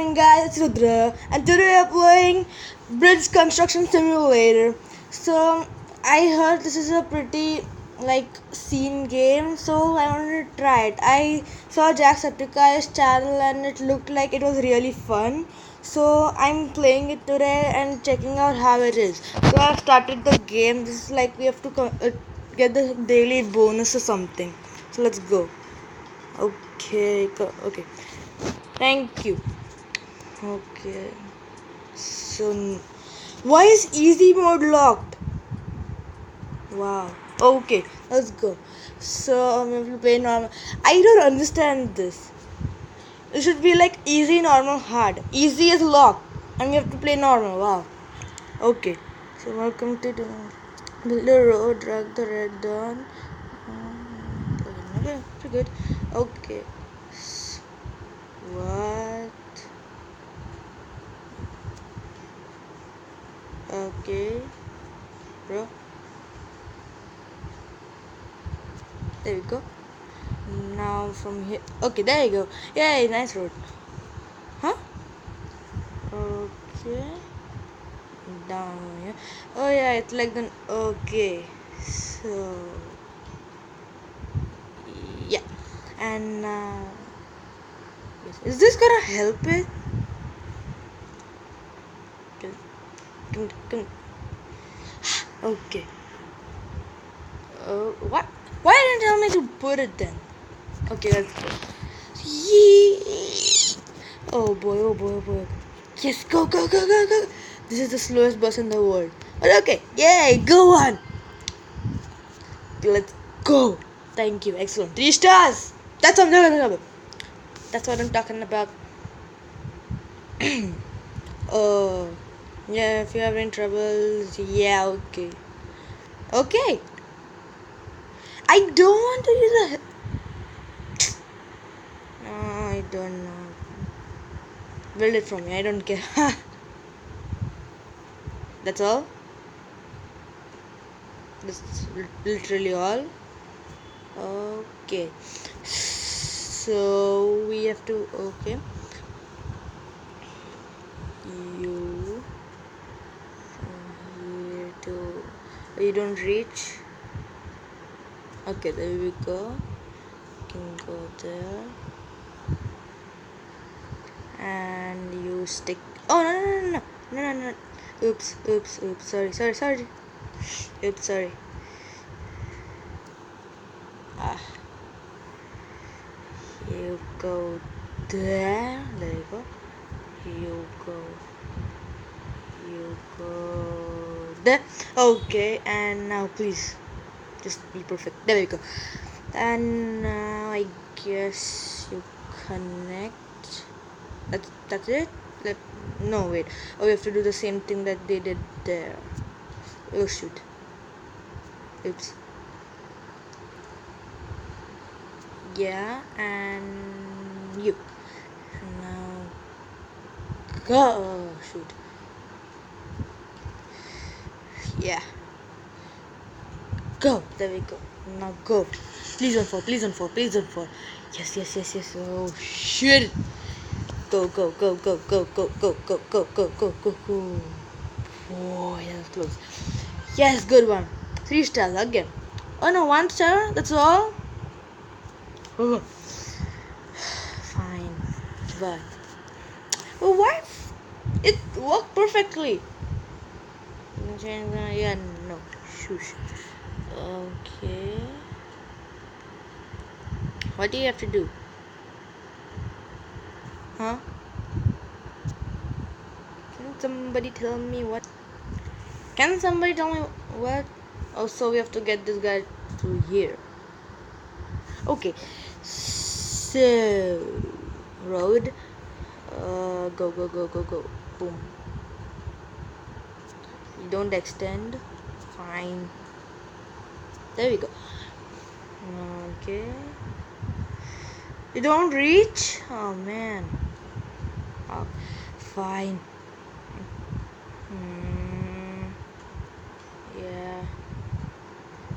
morning guys, it's Rudra and today we're playing Bridge Construction Simulator. So I heard this is a pretty scene game, so I wanted to try it. I saw Jacksepticeye's channel and it looked like it was really fun. So I'm playing it today and checking out how it is. So I've started the game. This is like we have to get the daily bonus or something. So let's go. Okay. Thank you. Okay. So, why is easy mode locked? Wow. Okay, let's go. So, we have to play normal. I don't understand this. It should be like easy, normal, hard. Easy is locked, and we have to play normal. Wow. Okay. So, welcome to build a road, drag the red down. Okay, pretty good. Okay. What? Okay, bro. There we go. Now from here. Okay, there you go. Yay, nice road. Huh? Okay. Down here. Oh yeah, it's like the. Okay. So. Yeah. And is this gonna help it? Come. Okay. What? Why didn't you tell me to put it then? Okay, let's go. Yee! Oh boy. Yes, go. This is the slowest bus in the world. But okay, yay, go on. Let's go. Thank you, excellent. 3 stars. That's what I'm talking about. That's what I'm talking about. Oh, yeah, if you're having troubles, yeah, okay. Okay. I don't want to use no, I don't know. Build it for me, I don't care. That's all? That's literally all? Okay. So, we have to, okay. You from here to, you don't reach. Okay, there we go. You can go there. And you stick. Oh no. Oops. Sorry. Oops, sorry. You go there. There you go. You go there. Okay, and now please just be perfect. There we go. And now I guess you connect. That's it. No, wait. Oh, we have to do the same thing that they did there. Oh shoot. Oops. Yeah, and you. Now go. Oh, shoot. Yeah. Go. There we go. Now go. Please don't fall. Yes. Oh shit. Go. Oh, yeah, that's close. Yes, good one. 3 stars again. Oh no, 1 star? That's all? Oh. Fine. But why? It worked perfectly. Yeah, no. Shush. Okay. What do you have to do? Huh? Can somebody tell me what? Oh, so we have to get this guy to here. Okay. So, road. Go. Boom. You don't extend. Fine. There we go. Okay. You don't reach? Oh man. Oh, fine.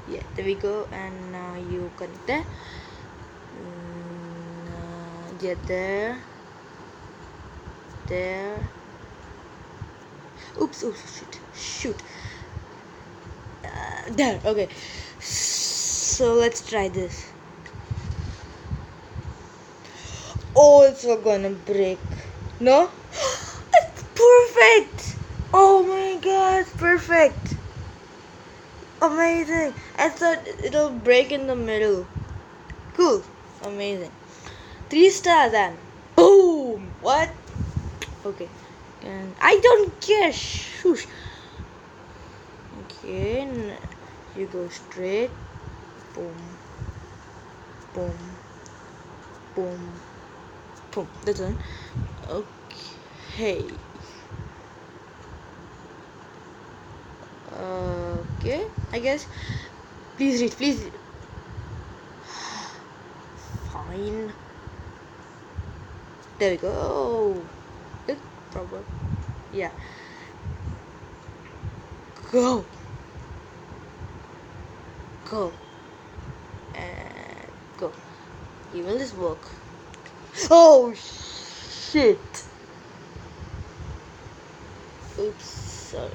Yeah, there we go. And now you connect there. Get there. there. Oops, shoot. There, okay. So let's try this. Oh, it's gonna break. No? It's perfect! Oh my god, it's perfect! Amazing! I thought it'll break in the middle. Cool. Amazing. 3 stars then. Boom! What? Okay. And I don't care. Shush. Okay. You go straight. Boom. Boom. Boom. Boom. That's one. Okay. Okay. I guess. Please read. Please. Fine. There we go. Oh. It's proper. Yeah. Go. Go. And go. Will this work? Oh shit. Oops, sorry.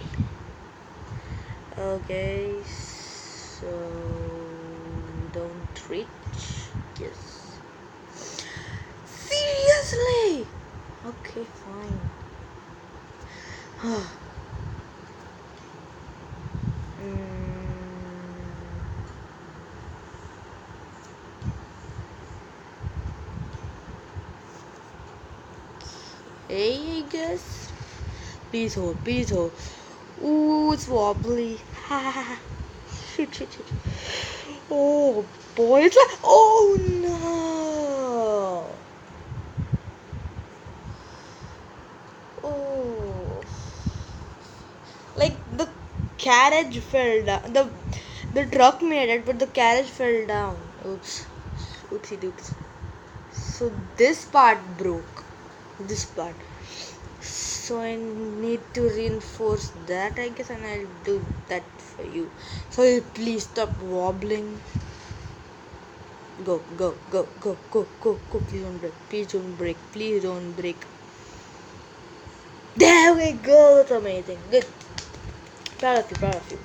Okay, so don't reach. Yes. Seriously? Okay, fine. Hey, I guess. Please hold, please hold. Ooh, it's wobbly. Shit. Oh boy, it's like, oh no. Oh, like the carriage fell down. The truck made it, but the carriage fell down. Oops, oopsie doops. So this part broke. This part. So I need to reinforce that, I guess, and I'll do that for you. So please stop wobbling. Go. Please don't break. Please don't break. There we go. That's amazing. Good. Proud of you.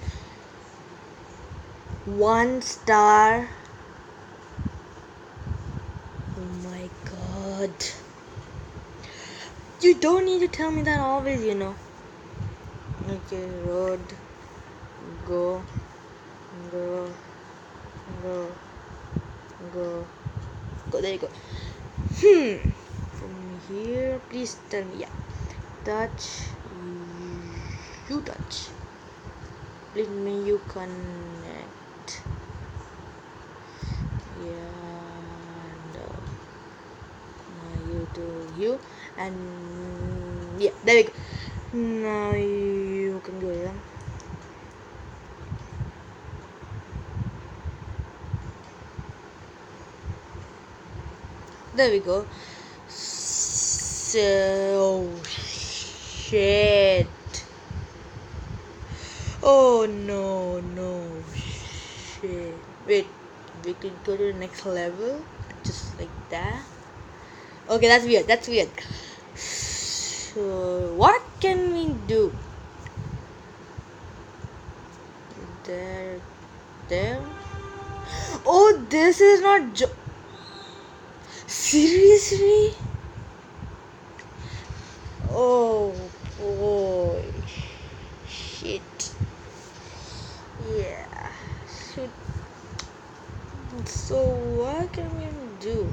1 star. Oh my god. You don't need to tell me that always, you know. Okay, road. Go. There you go. From here, please tell me. Yeah. Touch. You touch. Let me you connect. Yeah. No. Now you do you. And yeah, there we go. Now you can go here. There we go. So shit. Oh no, shit. Wait, we could go to the next level, just like that. Okay, that's weird. So what can we do? There. Oh, this is not seriously? Oh boy. Shit. Yeah. Shoot. So what can we do?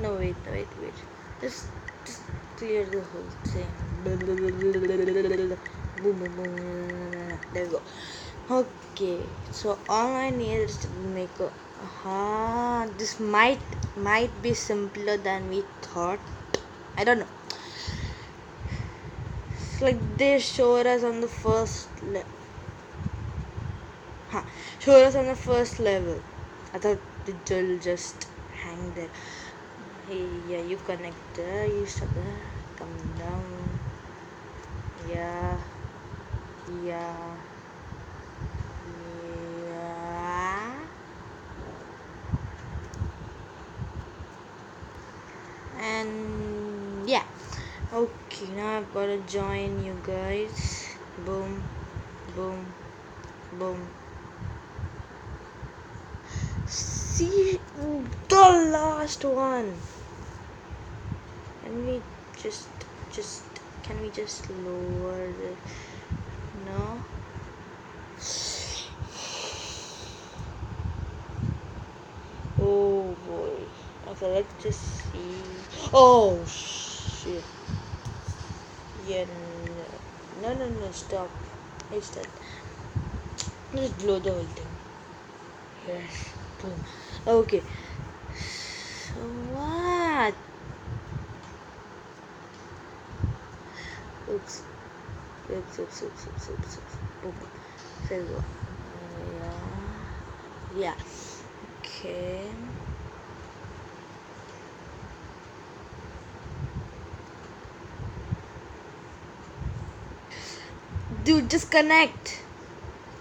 No, wait. Just clear the whole thing. Boom. There we go. Okay, so all I need is to make a. This might be simpler than we thought. I don't know. It's like they showed us on the first showed us on the first level. I thought it'll just hang there. Hey, yeah, you connect there, you stop there, come down. Yeah. and yeah. Okay, now I've got to join you guys. Boom, boom, boom. See the last one. Can we just can we just lower the no? Oh boy. Okay, let's just see. Oh shit. Yeah, no, stop. It's that. Just blow the whole thing. Yes. Boom. Okay. So what? Oops. Oops. Boom. There we go. Yeah. Okay. Dude, just connect.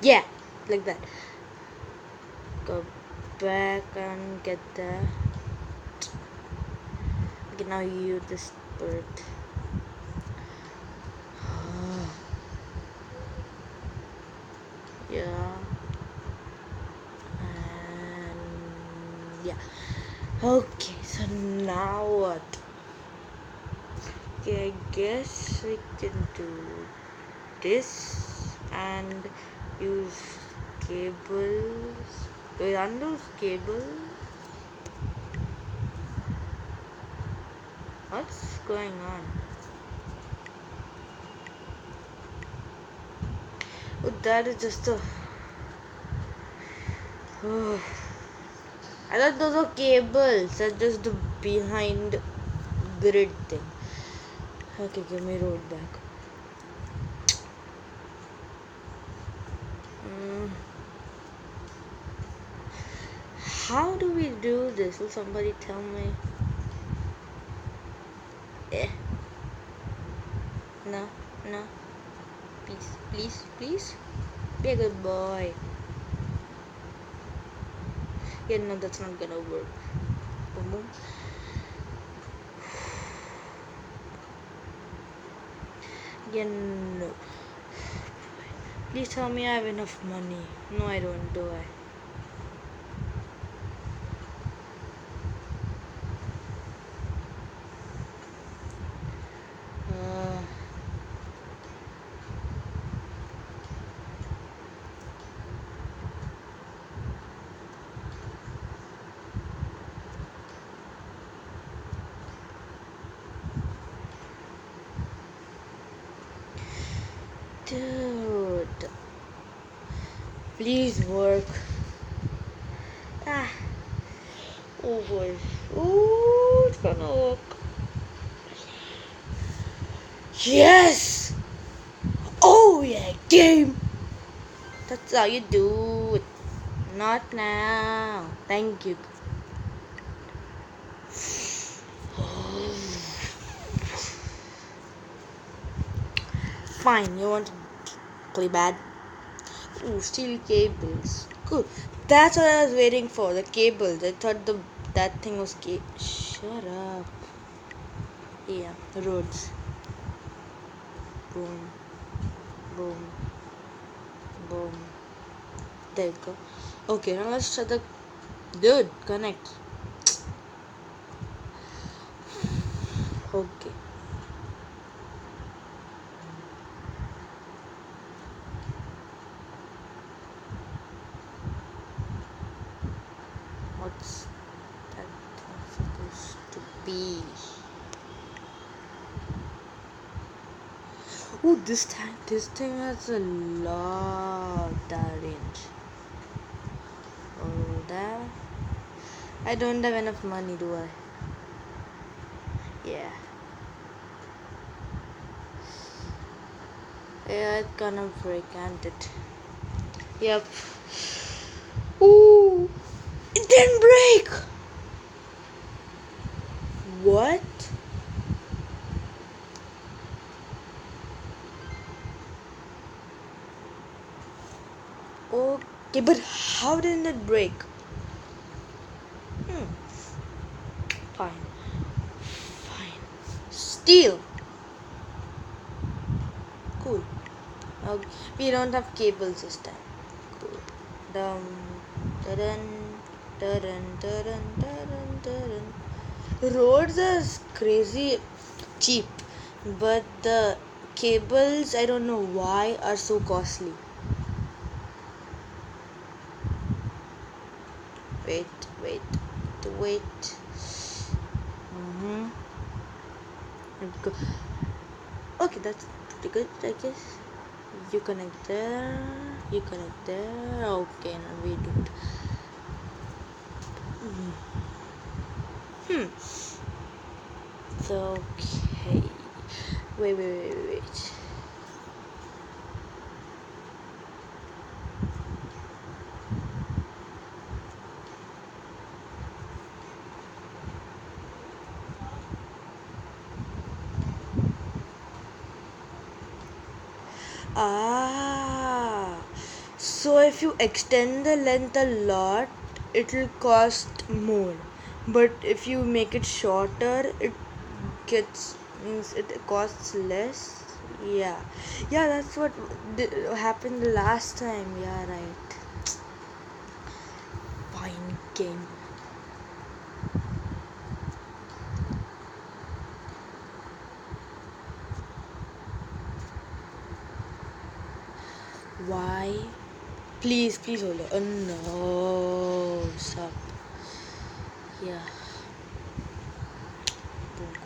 Yeah, like that. Go back and get there. Okay, now you this bird. Yeah. And yeah. Okay, so now what? Okay, I guess we can do this and use cables. Wait, on those cables? What's going on? Oh, that is just a. Oh. I thought those were cables. That's just the behind grid thing. Okay, give me road back. How do we do this? Will somebody tell me? No. Please. Be a good boy. Yeah, no, that's not gonna work. Boom. Yeah, no. Please tell me I have enough money. No, I don't, do I? Dude, please work. Oh boy. Oh, it's gonna work. Yes! Oh yeah, game! That's how you do it. Not now. Thank you. Fine, you want to play bad? Ooh, steel cables. Cool. That's what I was waiting for. The cables. I thought that thing was Shut up. Yeah, roads. Boom. There you go. Okay, now let's shut the. Dude, connect. Okay. What's that thing supposed to be? Oh, this thing has a lot of range. Oh, that. I don't have enough money, do I? Yeah. Yeah, it's gonna break, can't it? Yep. Ooh, it didn't break. What? Okay, but how didn't it break? Fine. steel. Cool. Okay. We don't have cables this time. Cool. Dum, dun, dun, dun, dun, dun. Roads are crazy cheap, but the cables, I don't know why, are so costly. Wait. Mm-hmm. Okay, that's pretty good, I guess. You connect there. You connect there. Okay, now we do it. So, okay. Wait. Ah, so if you extend the length a lot, it'll cost more. But if you make it shorter, it means it costs less. Yeah, that's what happened the last time. Yeah, right. Fine game. Why? Please hold on. Oh no, stop. Yeah,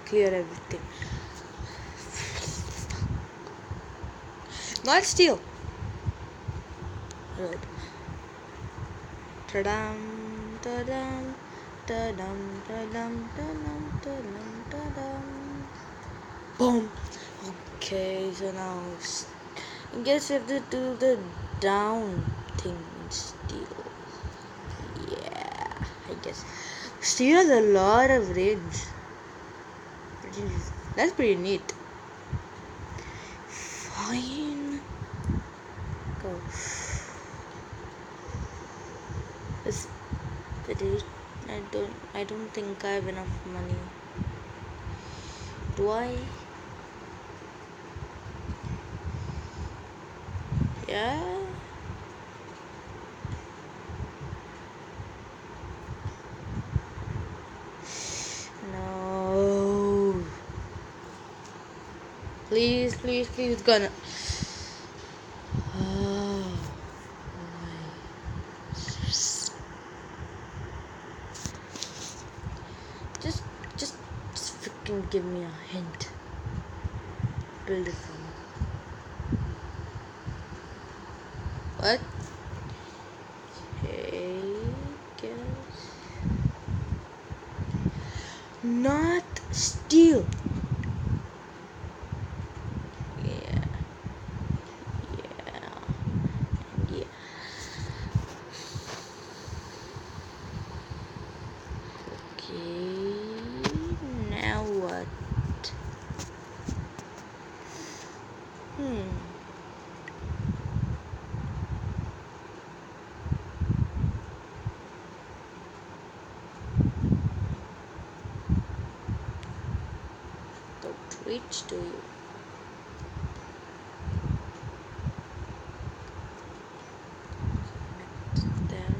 clear everything. Not steel. Road. Ta-dam, ta-dam, ta-dam, ta-dam, ta-dam, ta-dam, ta-dam. Boom. Okay, so now I guess you have to do the down thing in steel. Yeah, I guess. Steel has a lot of range. That's pretty neat. Fine. Go. It's pretty. I don't think I have enough money. Do I? Yeah. No. Please, it's gonna. Oh. Just freaking give me a hint. Build it for me. What? Okay, guess. Not steel. Yeah. Okay. Now what? Don't reach to you. There.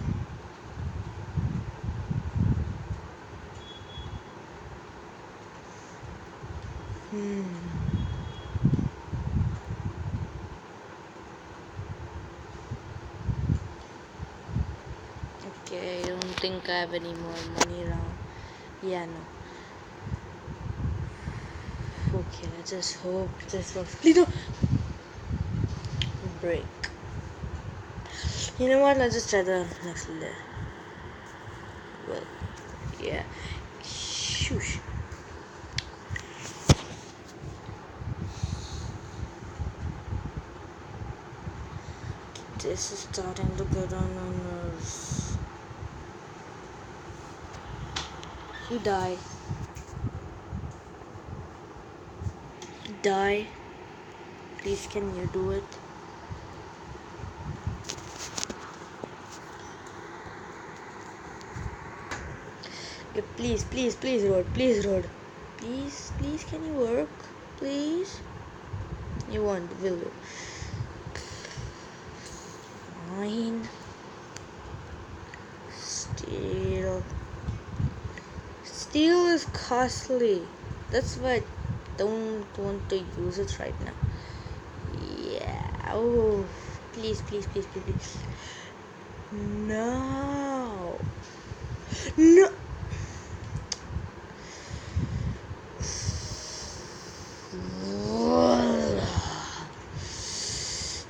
Okay, I don't think I have any more money around. Yeah, no. Okay, let's just hope this works. Please don't break. You know what? Let's just try the next layer. Well, yeah. Shoosh. This is starting to get on my nerves. You die. Die. Please, can you do it? Yeah, please, road. Please, road. Please, please, can you work? Please? You won't, will you? Fine. Steel. Steel is costly. That's why I don't want to use it right now. Yeah. Oh, please, please, please, please, please. No. No.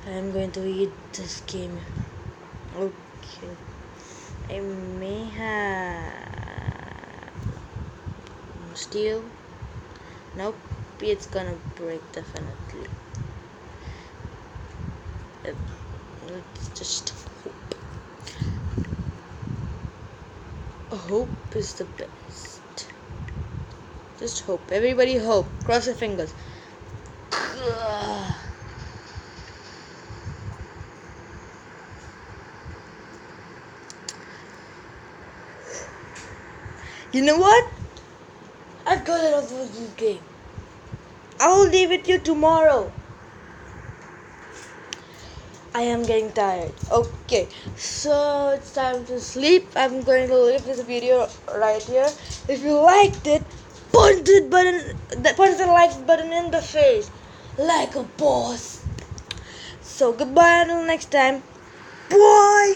I'm going to eat this game. Okay. I may have steel. Nope. It's gonna break definitely. Let's just hope. Hope is the best. Just hope. Everybody hope. Cross your fingers. You know what? I've got another game. I'll leave it to you tomorrow. I am getting tired. Okay, so it's time to sleep. I'm going to leave this video right here. If you liked it, punch the like button in the face like a boss. So goodbye until next time. Bye.